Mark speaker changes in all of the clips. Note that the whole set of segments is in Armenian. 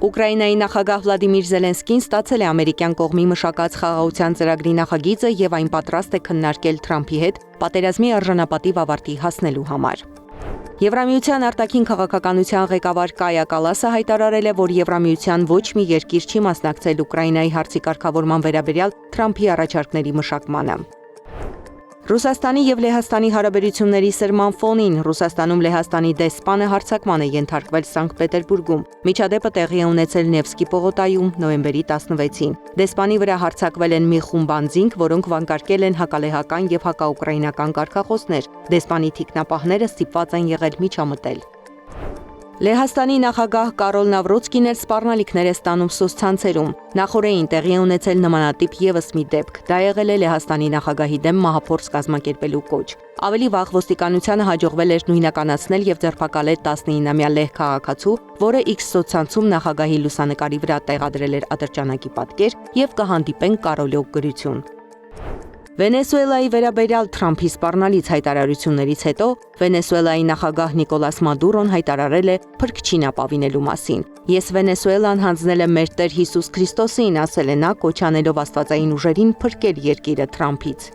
Speaker 1: Ուկրաինայի նախագահ Վլադիմիր Զելենսկին ստացել է ամերիկյան կողմի մշակած խաղաղության ծրագրի նախագիծը եւ այն պատրաստ է քննարկել Թրամփի հետ պատերազմի արժանապատիվ ավարտի հասնելու համար։ Եվրամիության արտաքին քաղաքականության ղեկավար Կայա Կալասը հայտարարել է, որ Եվրամիության ոչ մի երկիր չի մասնակցել Ուկրաինայի հարցի կարգավորման վերաբերյալ Թրամփի առաջարկների մշակմանը։ Ռուսաստանի եւ Լեհաստանի հարաբերությունների սրման ֆոնին Ռուսաստանում Լեհաստանի դեսպանը հարձակման է ենթարկվել Սանկտ Պետերբուրգում։ Միջադեպը տեղի է ունեցել Նևսկի պողոտայում նոյեմբերի 16-ին։ Դեսպանի վրա հարձակվել են մի խումբ անձինք, որոնք վանկարկել են հակալեհական եւ հակաուկրաինական կարգախոսներ։ Դեսպանի թիկնապահները ստիպված են եղել միջամտել։ Լեհաստանի նախագահ Կարոլ Նավրոցկին էլ սպառնալիքներ է ստանում սոցցանցերում։ Նախորդին տեղի է ունեցել նմանատիպ եւս մի դեպք։ Դա եղել է Լեհաստանի նախագահի դեմ մահափորձ կազմակերպելու կոչ։ Ավելի վաղ ոստիկանությանը հաջողվել էր նույնականացնել եւ ձերբակալել 19-ամյա լեհ քաղաքացու, որը X սոցցանցում նախագահի լուսանկարի վրա տեղադրել էր ատրճանակի պատկեր եւ կհանդիպեն կարոլյոկ գրություն։ Վենեսուելայի վերաբերյալ Թրամփի սպառնալից հայտարարություններից հետո Վենեսուելայի նախագահ Նիկոլաս Մադուրոն հայտարարել է փրկչին ապավինելու մասին։ Ես Վենեսուելան հանձնել եմ մեր Տեր Հիսուս Քրիստոսին, ասել է նա, կոչ անելով աստվածային ուժերին փրկել երկիրը Թրամփից։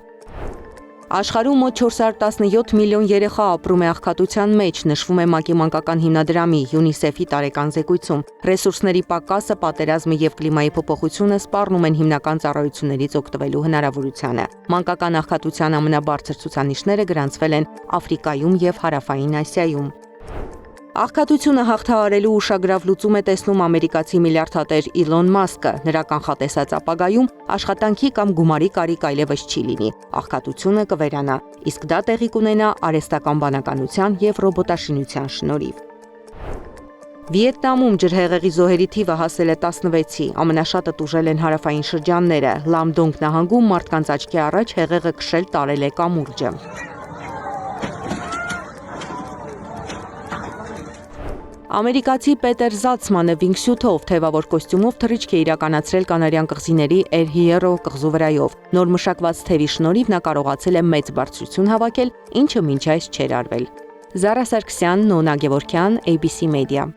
Speaker 1: Աշխարհում մոտ 417 միլիոն երեխա ապրում է աղքատության մեջ, նշվում է ՄԱԿ-ի մանկական հիմնադրամի ՅՈՒՆԻՍԵՖ-ի տարեկան զեկույցում։ Ռեսուրսների պակասը, պատերազմը եւ կլիմայի փոփոխությունը սպառնում են հիմնական ծառայություններից օգտվելու հնարավորությանը։ Մանկական աղքատության ամենաբարձր ցուցանիշները գրանցվել են Աֆրիկայում եւ Հարավային Ասիայում։ Աղքատությունը հաղթահարելու ուշագրավ լուծում է տեսնում ամերիկացի միլիարդատեր Իլոն Մասկը։ Նրա կանխատեսած ապագայում աշխատանքի կամ գումարի կարիք այլևս չի լինի։ Աղքատությունը կվերանա, իսկ դա տեղի կունենա արհեստական բանականության եւ ռոբոտաշինության շնորհիվ։ Վիետնամում ջրհեղեղի զոհերի թիվը հասել է 16-ի, ամենաշատը տուժել են հարավային շրջանները։ Լամդոնգ նահանգում մարդկանց աչքի առաջ հեղեղը քշել տարել է կամուրջը։ Ամերիկացի Պետեր Զալցմանը վինգսյութով թևավոր կոստյումով թռիչք է իրականացրել Կանարյան կղզիների El Hierro կղզու վրայով։ Նոր մշակված թևի շնորհիվ նա կարողացել է մեծ բարձրություն հավաքել, ինչը մինչ այս չէր արվել։ Զարա Սարգսյան, Նոնա Գևորգյան, ABC Media։